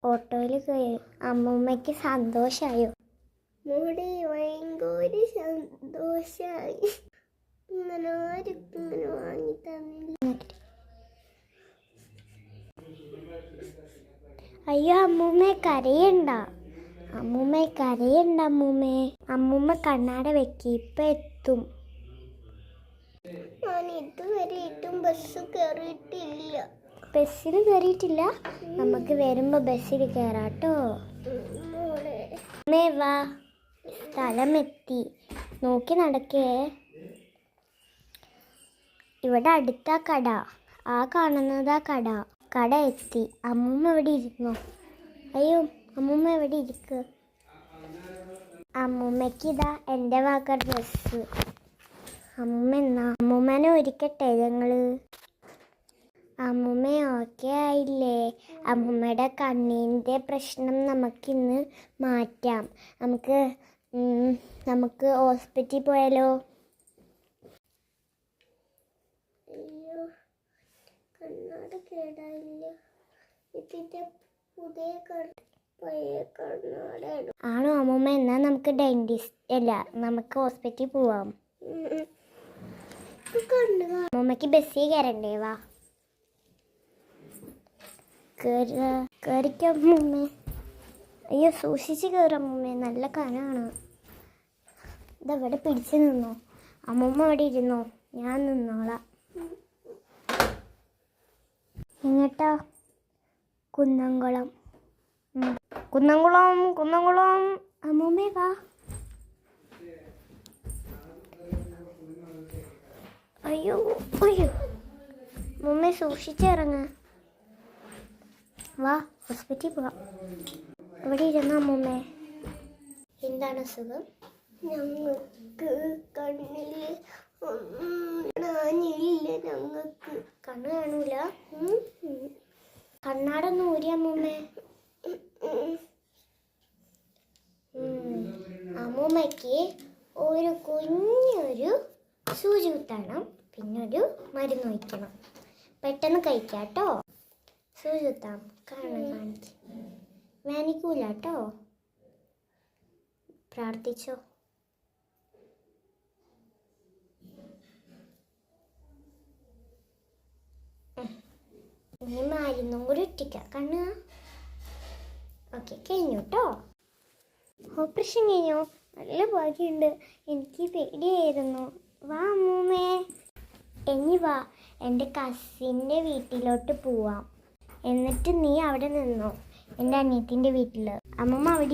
ഓട്ടോയിൽ കയറി. അമ്മൂമ്മയ്ക്ക് സന്തോഷമായോ? മോടെ ഭയങ്കര സന്തോഷമായി. ഇങ്ങനെ ആർക്കും ഇങ്ങനെ വാങ്ങി തന്നില്ല. അയ്യോ അമ്മൂമ്മ കരയണ്ട. അമ്മൂമ്മ കണ്ണാട വെക്കി, ഇപ്പൊ എത്തും. ഞാൻ ഇതുവരെയായിട്ടും ബസ് കയറിയിട്ടില്ല. ബസ്സിൽ കയറിയിട്ടില്ല? നമുക്ക് വരുമ്പോ ബസ്സിൽ കയറാട്ടോ. അമ്മേ വാ, സ്ഥലമെത്തി. നോക്കി നടക്കേ. ഇവിടെ അടുത്താ കട. ആ കാണുന്നതാ കട. കട എത്തി. അമ്മൂമ്മ എവിടെ ഇരുന്നോ? അയ്യോ അമ്മൂമ്മ എവിടെ ഇരിക്കുക? അമ്മൂമ്മയ്ക്ക് ഇതാ എൻ്റെ വക ഡ്രസ്സ്. അമ്മൂമ്മനെ ഒരുക്കട്ടെ ഞങ്ങള്. അമ്മൂമ്മ ഓക്കെ ആയില്ലേ? അമ്മൂമ്മയുടെ കണ്ണിൻ്റെ പ്രശ്നം നമുക്കിന്ന് മാറ്റാം. നമുക്ക് ഹോസ്പിറ്റലിൽ പോയാലോ? അയ്യോ കണ്ണാട കേടായില്ല. ഇതിൻ്റെ പുതിയ പഴയ കണ്ണാട. ആണോ അമ്മൂമ്മ? എന്നാൽ നമുക്ക് നമുക്ക് ഹോസ്പിറ്റലിൽ പോവാം. അമ്മൂമ്മക്ക് ബസ്സിൽ കയറണ്ടേ? വാ കയറിക്കോ അമ്മൂമ്മേ. അയ്യോ സൂക്ഷിച്ച് കയറും അമ്മൂമ്മേ, നല്ല കനാണ്. ഇതവിടെ പിടിച്ചു നിന്നോ. അമ്മൂമ്മ അവിടെ ഇരുന്നോ, ഞാൻ നിന്നോളാം. എങ്ങട്ടാ? കുന്നംകുളം. അമ്മൂമ്മേ വാ. അയ്യോ അമ്മൂമ്മ സൂക്ഷിച്ചിറങ്ങ. വാ ഹോസ്പിറ്റലിൽ പോവാം. ഇവിടെ ഇരുന്ന അമ്മൂമ്മേ. എന്താണ് അസുഖം? ഞങ്ങൾക്ക് കണ്ണിൽ കാണാനില്ല. ഞങ്ങൾക്ക് കണ്ണ് കാണൂല. കണ്ണാടൊന്നും ഊരി അമ്മൂമ്മേ. അമ്മൂമ്മയ്ക്ക് ഒരു കുഞ്ഞൊരു സൂചി കുത്തണം, പിന്നെ ഒരു മരുന്ന് വയ്ക്കണം. പെട്ടെന്ന് കഴിക്കാട്ടോ. സൂചി കുത്താം. കാണിച്ച് വേനിക്കൂലാട്ടോ. പ്രാർത്ഥിച്ചോ. ഇനി മരുന്നും കൂടി ഇട്ടിക്കാം. കണ്ണ് ഓക്കെ കഴിഞ്ഞു കേട്ടോ. ഓപ്പറേഷൻ കഴിഞ്ഞോ? നല്ല ഭാഗ്യമുണ്ട്. എനിക്ക് പേടിയായിരുന്നു. വാ അമ്മൂമ്മേ. ഇനി വാ, എൻ്റെ കസിൻ്റെ വീട്ടിലോട്ട് പോവാം. എന്നിട്ട് നീ അവിടെ നിന്നോ, എൻ്റെ അനിയത്തിൻ്റെ വീട്ടിൽ. അമ്മൂമ്മ അവിടെ